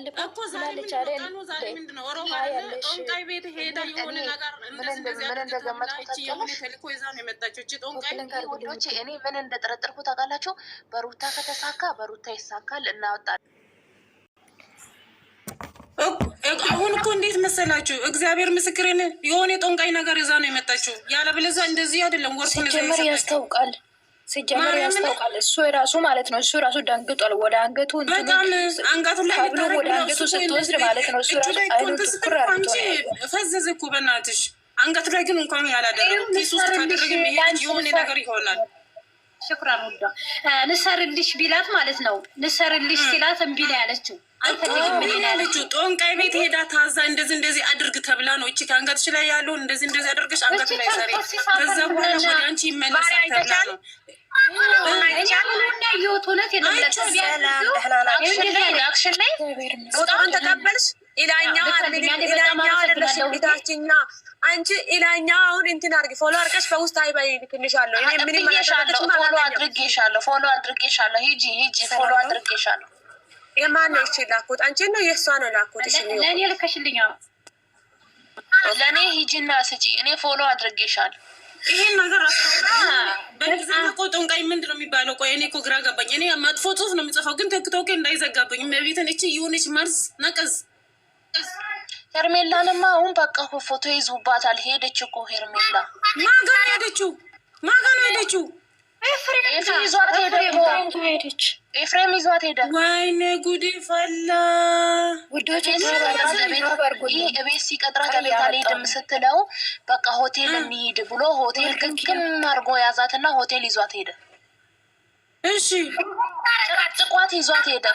ባለፈው ምናለች አይደል? ጦንቃይ ቤት ሄዳ የሆነ ነገር ምን እንደገመጥኩ ታውቃለች። እኔ ምን እንደጠረጠርኩ ታውቃላችሁ? በሩታ ከተሳካ በሩታ ይሳካል እናወጣለን። አሁን እኮ እንዴት መሰላችሁ? እግዚአብሔር ምስክርን የሆነ ጦንቃይ ነገር ይዛ ነው የመጣችው። ያለበለዚያ እንደዚህ አይደለም። ወርቁን ሲጀመር ያስታውቃል። ሲጀመር ያስታውቃል። እሱ የራሱ ማለት ነው። እሱ ራሱ ደንግጧል። ወደ አንገቱ በጣም አንገቱ ላይ ወደ አንገቱ ስትወስድ ማለት ነው። እሱ ራሱ አይኑ ትኩር አድርጎ ፈዘዘ እኮ በእናትሽ። አንገቱ ላይ ግን እንኳን ያላደረገው ኪስ ውስጥ ካደረገ የሆነ ነገር ይሆናል። ሽኩራን ወዳ ልሰርልሽ ቢላት ማለት ነው። ልሰርልሽ ሲላት እምቢ ነው ያለችው። አልፈልግም ምን ያለችው? ጦንቃይ ቤት ሄዳ ታዛ እንደዚህ አድርግ ተብላ ነው። እቺ ከአንገትሽ ላይ ያለው እንደዚህ አድርገሽ አንገት ላይ ሰሪ፣ ከዛ በኋላ ወደ አንቺ ይመለሳል ተብላ ነው። ተቀበልሽ ኢላኛው አይደለሽ ታችኛ አንቺ ኢላኛው አሁን እንትን አድርጊ ፎሎ አድርገሽ በውስጥ አይባይልክልሻለሁ። እኔ ምን ማለት ነው? ፎሎ አድርጌሻለሁ። ሂጂ ፎሎ አድርጌሻለሁ። የማን ነው እቺ ላኩት? አንቺ ነው የእሷ ነው ላኩት? እሺ ለኔ ልከሽልኛ ለኔ ሂጂና ስጪ። እኔ ፎሎ አድርጌሻለሁ። ይሄን ነገር በእንግሊዝኛ እኮ ጦንቃይ ምንድን ነው የሚባለው? ቆይ እኔ እኮ ግራ ገባኝ። እኔ መጥፎ ጽሁፍ ነው የምጽፈው፣ ግን ቲክቶክ እንዳይዘጋብኝ መቤትን እቺ የሆነች መርዝ ነቀዝ ሄርሜላንማ አሁን በቃ ፎቶ ይዙባታል። ሄደች እኮ ሄርሜላ። ማጋ ነው ሄደችው? ኤፍሬም ይዟት ሄደ። ወይኔ ጉድ ፈላ። ውዶች ቤት ሲቀጥራት ቤት አልሄድም ስትለው በቃ ሆቴል እንሂድ ብሎ ሆቴል ግግም አድርጎ ያዛትና ሆቴል ይዟት ሄደ። እሺ ጭቋት ይዟት ሄደ።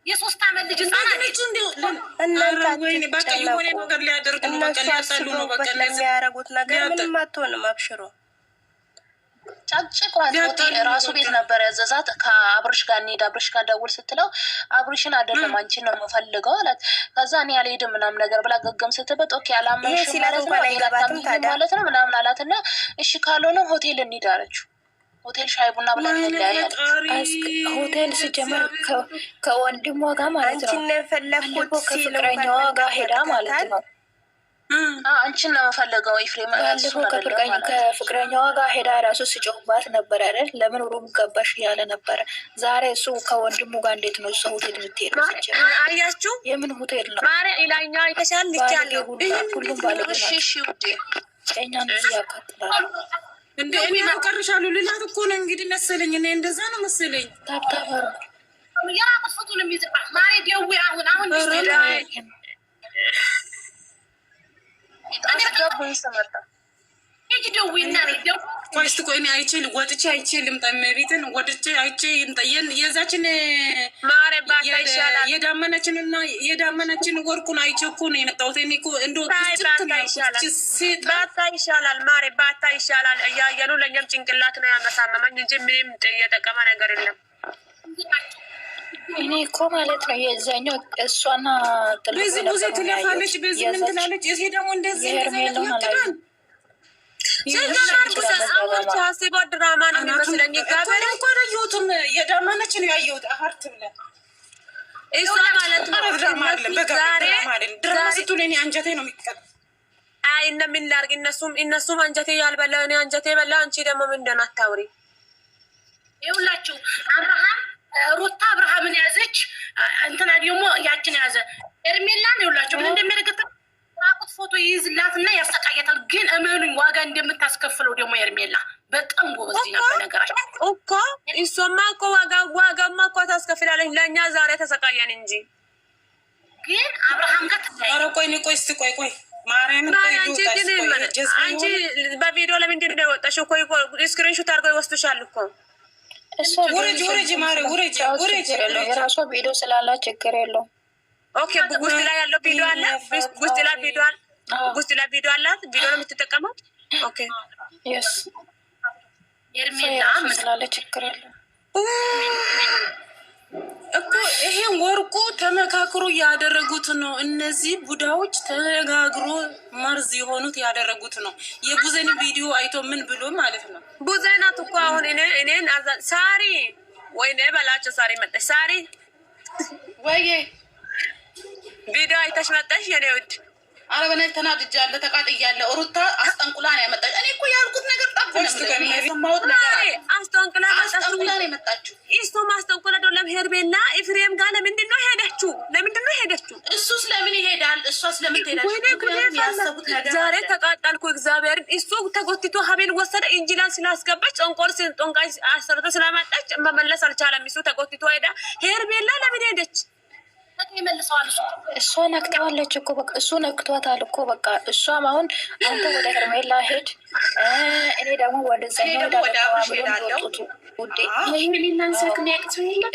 የሶስት አመት ልጅ ወይኔ በቃ የሆነ ነገር ሊያደርጉ ነው። በቃ ሊያጣሉ ነው። በቃ የሚያደርጉት ነገር ምንም አትሆንም። አብሽሮ ጨቅጭቋት ሆቴል ራሱ ቤት ነበር ያዘዛት። ከአብርሽ ጋር እንሂድ አብርሽ ጋር ደውል ስትለው አብርሽን አይደለም አንቺን ነው የምፈልገው አላት። ከዛ እኔ አልሄድም ምናምን ነገር ብላ ገገም ስትበት ኦኬ አላመንሽም ማለት ነው ምናምን አላት። እና እሺ ካልሆነ ሆቴል እንሂድ አለችው። ሆቴል ሻይ ቡና ብላ ተለያያለች። ሆቴል ሲጀመር ከወንድሟ ጋር ማለት ነው። ከፍቅረኛዋ ጋር ሄዳ ማለት ነው። አንቺን ነው የምፈልገው ኤፍሬም። ከፍቅረኛዋ ጋር ሄዳ ራሱ ሲጮህባት ነበር አይደል? ለምን ሩም ገባሽ እያለ ነበረ። ዛሬ እሱ ከወንድሙ ጋር እንዴት ነው እሱ ሆቴል የምትሄዱ? አያችሁ የምን ሆቴል ነው? ማሪ ኢላኛ ይተሻል ልቻለሁ። ሁሉም ባለጉ ናቸው። እኛን እዚህ ያካትላሉ እንደ እኔ አቀርሻለሁ ልላት እኮ ነው እንግዲህ መሰለኝ። እኔ እንደዛ ነው መሰለኝ። ታብታባሩ ያ ቁስቱን የሚዝባ ማሪ ደው አሁን ቆይ እኔ አይቼ ወጥቼ አይቼ ልምጣ። መቤትን ወጥቼ አይቼ የዛችን የዳመናችን ወርቁን አይቼ እኮ ነው የመጣሁት። እኔ እኮ ባታ ይሻላል ማሬ ባታ ይሻላል እያየሉ ለእኛም ጭንቅላት ነው ያመሳመመኝ እንጂ ምንም የጠቀመ ነገር የለም። እኔ እኮ ማለት ነው የዛኛው እሷና በዚህ ብዙ ትለፋለች፣ በዚህ ምን ትላለች። ይሄ ደግሞ እንደዚህ ሲባ ድራማ ነው የሚመስለኝ። ጋበሬ እንኳን አየሁትም የዳመነችን ያየሁት አሀርት ብለ እሷ ማለት ነው ድራማ ስትሉ እኔ አንጀቴ ነው የሚቀጥ። አይ እንደምን ላድርግ? እነሱም አንጀቴ ያልበላ እኔ አንጀቴ በላ። አንቺ ደግሞ ምንድን አታውሪ? ይኸውላችሁ አብርሃም ሩታ አብርሃምን ያዘች፣ እንትና ደግሞ ያችን ያዘ ኤርሜላን። ይኸውላችሁ ምን እንደሚያደርግ ራቁት ፎቶ ይይዝላትና ያሰቃያታል። ግን እመኑኝ ዋጋ እንደምታስከፍለው ደግሞ ኤርሜላ በጣም ጎበዝ ነው። በነገራችን እኮ እሷማ እኮ ዋጋማ እኮ ታስከፍላለች። ለእኛ ዛሬ ተሰቃየን እንጂ ግን አብርሃም ጋር ኧረ ቆይ እስኪ ቆይ ማርያምን አንቺ በቪዲዮ ለምንድን ነው የወጣሽው? እኮ ስክሪንሾት አድርገው ይወስዱሻል እኮ። ውረጅ ማሪ ውረጅ። የራሷ ቪዲዮ ስላላ ችግር የለውም። ኦኬ ውስጥ ላይ ያለው ቪዲዮ አለ። ውስጥ ላይ ቪዲዮ አላት። ቪዲዮ ነው የምትጠቀመው። ኦኬ የስ ኤርሜላ ስላለ ችግር የለውም እኮ። ይሄ ወርቁ ተመካክሮ ያደረጉት ነው። እነዚህ ቡዳዎች ተነጋግሮ መርዝ የሆኑት ያደረጉት ነው። የቡዘን ቪዲዮ አይቶ ምን ብሎ ማለት ነው። ቡዘናት እኮ አሁን እኔን ሳሪ ወይኔ በላቸው። ሳሪ መጣች። ሳሪ ወይዬ ቪዲዮ አይተሽ መጣሽ የኔ ውድ? ኧረ በእናትሽ ተናድጃለሁ፣ ተቃጥያለሁ። ሩታ አስጠንቁላ ነው ያመጣች። እኔ እኮ ያልኩት ነገር ጠብ ነው የሰማሁት ነገር አለ። አስጠንቁላ ነው የመጣችው። እሱም አስጠንቁላ ደለም ሄርሜላ ኤፍሬም ጋር ለምንድን ነው ሄደችው? ለምንድን ነው ሄደችው? እሱስ ለምን ይሄዳል? እሷስ ለምን ትሄዳለች? ያሰቡት ነገር ዛሬ ተቃጣልኩ። እግዚአብሔር እሱ ተጎትቶ ሀቤል ወሰደ። እንጂላን ስላስገባች ጦንቃይ አሰርቶ ስላመጣች መመለስ አልቻለም። እሱ ተጎትቶ ሄዳ። ሄርሜላ ለምን ሄደች? እሷ ነክተዋለች እኮ በቃ እሱ ነክቷታል እኮ በቃ። እሷም አሁን አንተ ወደ ሄርሜላ ሄድ፣ እኔ ደግሞ ወደዛኛው ወደ አብርሽ ሄዳለሁ።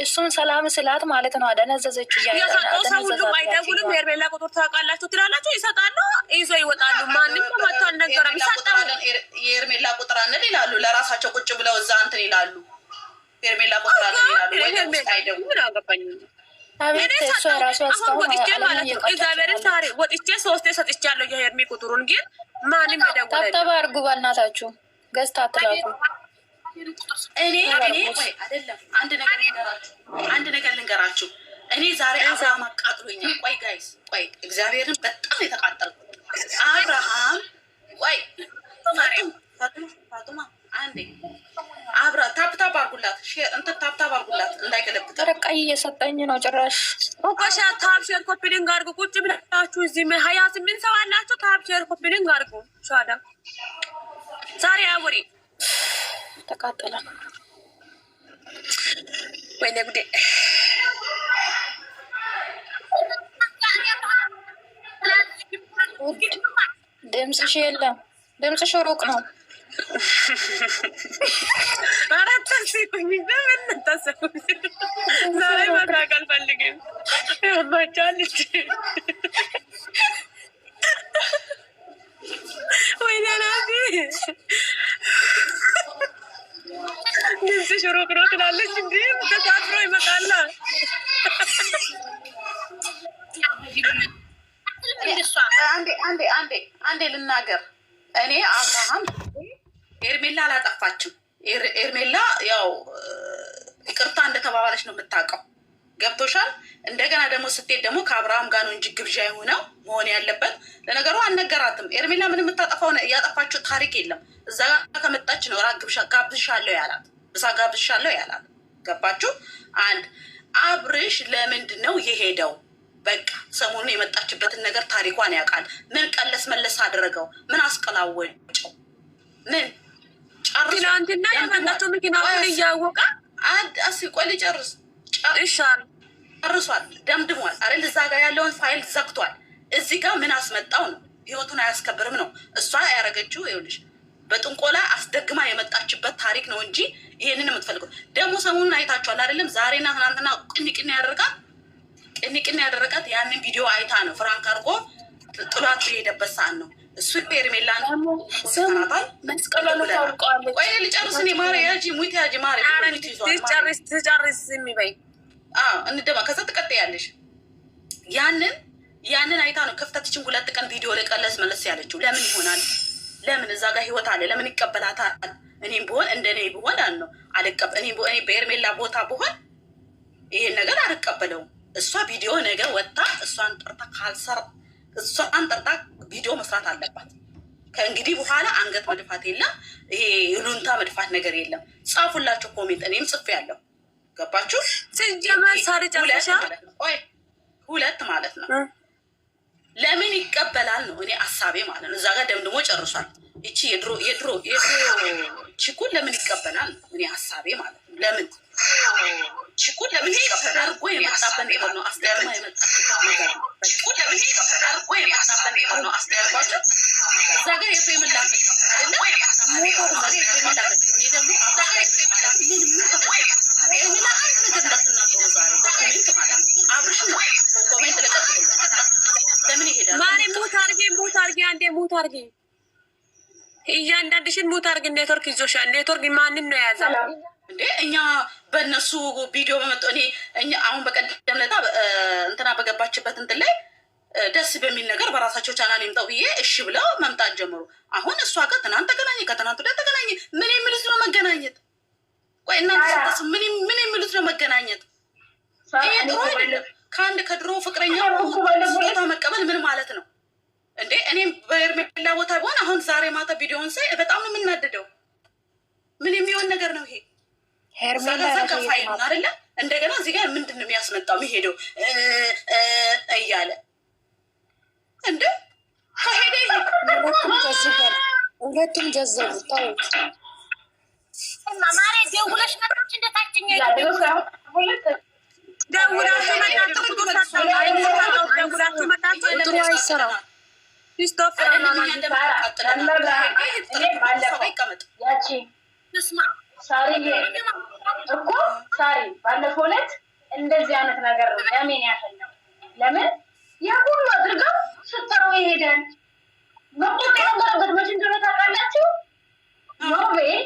እሱን ሰላም ስላት ማለት ነው አደነዘዘች። የሰጠው ሰው ሁሉም አይደውልም። ሄርሜላ ቁጥር ታውቃላችሁ ትላላችሁ፣ ይሰጣሉ፣ ይዞ ይወጣሉ። ማንም መጥቶ አልነገረም። ይሰጣሉ። የሄርሜላ ቁጥር አንል ይላሉ፣ ለራሳቸው ቁጭ ብለው እዛ እንትን ይላሉ። ሄርሜላ ቁጥር አንል ይላሉ። ወይ አይደውልም። አገባኝ እግዚአብሔርን ዛሬ ወጥቼ 3 ሰጥቻለሁ የሄርሜ ቁጥሩን፣ ግን ማንም የደወለ ታብታብ አድርጉ በእናታችሁ። ገዝታ አትላኩ። እኔ አይደለም አንድ ነገር ልንገራችሁ። እኔ ዛሬ አብርሃም አቃጥሎኛል። ቆይ ጋይስ ቆይ፣ እግዚአብሔርን በጣም የተቃጠልኩት አብርሃም። ቆይ ፋጡማ አንዴ አብራ ታብታብ አርጉላት፣ እንትን ታብታብ አርጉላት እንዳይገለብጥ። ቀይ እየሰጠኝ ነው ጭራሽ። ኦኮሻ ታብ ሼር ኮፒሊንግ አርጉ። ቁጭ ብላችሁ እዚህ 28 ሰው አላችሁ። ታብ ሼር ኮፒሊንግ አርጉ። ሻዳ ዛሬ አውሪ ተቃጠለ። ወይኔ ጉዴ! ድምፅሽ የለም፣ ድምፅሽ ሩቅ ነው። አራት ታስቁኝ በምን ታሰቁኝ? ዛሬ መራቅ አልፈልግም። ያባቻለች ወይ ናቲ ድምፅሽ ሩቅ ነው ትላለች። እንዲ ተሳፍሮ ይመጣላ። አንዴ ልናገር። እኔ አብርሃም ኤርሜላ አላጠፋችም። ኤርሜላ ያው ይቅርታ እንደተባባለች ነው የምታውቀው። ገብቶሻል። እንደገና ደግሞ ስትሄድ ደግሞ ከአብርሃም ጋር ነው እንጂ ግብዣ የሆነው መሆን ያለበት። ለነገሩ አልነገራትም። ኤርሜላ ምን የምታጠፋው እያጠፋችው ታሪክ የለም። እዛ ከመጣች ነው ራት ጋብዝሻለሁ ያላት፣ ብሳ ጋብዝሻለሁ ያላት። ገባችሁ? አንድ አብርሽ ለምንድን ነው የሄደው? በቃ ሰሞኑን የመጣችበትን ነገር ታሪኳን ያውቃል። ምን ቀለስ መለስ አደረገው? ምን አስቀላወጨው? ምን ትናንትና የመጣችው መኪናውን እያወቀ ቆይ ልጨርስ። ጨርሷል፣ ደምድሟል አይደል? እዛ ጋር ያለውን ፋይል ዘግቷል። እዚህ ጋር ምን አስመጣው ነው? ህይወቱን አያስከብርም ነው። እሷ ያደረገችው ይኸውልሽ በጥንቆላ አስደግማ የመጣችበት ታሪክ ነው እንጂ ይሄንን የምትፈልገው ደግሞ ሰሞኑን አይታችኋል አይደለም? ዛሬና ትናንትና ቅንቅን ያደረጋት ያንን ቪዲዮ አይታ ነው። ፍራንክ አድርጎ ጥሏት በሄደበት ሰዓት ነው። እሱ ሄርሜላ ነው ሰራታል። መስቀሉን ታውቀዋለች። ቆይ ልጨርስ። እኔ ማሪ ያጂ ሙት ያጂ ማሪ ትጨርስ የሚበይ እንደማ ከዛ ትቀጥያለሽ። ያንን አይታ ነው ክፍተትችን 2 ቀን ቪዲዮ ላይ ቀለስ መለስ ያለችው። ለምን ይሆናል? ለምን እዛ ጋር ህይወት አለ። ለምን ይቀበላታል? እኔም ብሆን እንደኔ ብሆን ነው አልቀበል። እኔ በሄርሜላ ቦታ ብሆን ይሄን ነገር አልቀበለውም። እሷ ቪዲዮ ነገር ወጣ እሷን ጠርታ ቪዲዮ መስራት አለባት። ከእንግዲህ በኋላ አንገት መድፋት የለም። ይሄ ሉንታ መድፋት ነገር የለም። ጻፉላቸው ኮሜንት፣ እኔም ጽፌ ያለው ገባችሁ? ሁለት ማለት ነው። ለምን ይቀበላል ነው እኔ ሀሳቤ ማለት ነው። እዛ ጋር ደምድሞ ጨርሷል። ይቺ የድሮ ችኩን ለምን ይቀበላል ነው እኔ ሀሳቤ ማለት ነው። ለምን ችኩን ለምን ተደርጎ የመጣበት ነገር ነው። አስደርማ የመጣበት ነገር ነው። ችኩን ለምን ተደርጎ የመጣበት ነገር ነው። አስደርባቸው እዛ ጋር የፍሬም ላፈ አይደለም ሞቶር የፍሬም ላፈ እኔ ደግሞ ነገር እንዳትናገሩ ዛሬ በኮሜንት ማለት ነው። አብርሽ ነው ኮሜንት ለቀጥሉ ለምን ይሄዳል? ማሪ ሙት አርጌ አንዴ ሙት አርጌ እያንዳንድሽን ሙት አርጌ። ኔትወርክ ይዞሻል። ኔትወርክ ማንን ነው የያዘው እንዴ? እኛ በእነሱ ቪዲዮ በመጡ እኛ አሁን በቀደም ለታ እንትና በገባችበት እንትን ላይ ደስ በሚል ነገር በራሳቸው ቻናል ይምጣው ብዬ እሺ ብለው መምጣት ጀምሩ። አሁን እሷ ጋር ትናንት ተገናኘ፣ ከትናንት ወዲያ ተገናኘ። ምን የሚሉት ነው መገናኘት? ቆይ እናንተ ምን የሚሉት ነው መገናኘት? ይሄ ጥሩ አይደለም። ከአንድ ከድሮ ፍቅረኛው ስጦታ መቀበል ምን ማለት ነው እንዴ? እኔም በሄርሜላ ቦታ ቢሆን አሁን ዛሬ ማታ ቪዲዮን ሳይ በጣም ነው የምናደደው። ምን የሚሆን ነገር ነው ይሄ? ሄርሜላ ከፋይ ነው አይደለ? እንደገና እዚህ ጋር ምንድን ነው የሚያስመጣው? የሚሄደው እያለ እንደ ከሄደ ሁለቱም ጀዘቡ ታውት ማማሬ ደውለሽ መጣች እንደታችኛ ደውላችሁ መጣችሁ አይሰራም። እኮ ሳሪ ባለፈው ዕለት እንደዚህ አይነት ነገር ነው ለምን ያፈናው? ለምን ያ ሁሉ አድርገው ስትጠራው ይሄዳል። መቆጣ የነበረበት መቼ እንደሆነ ታውቃላችሁ? ኖቤል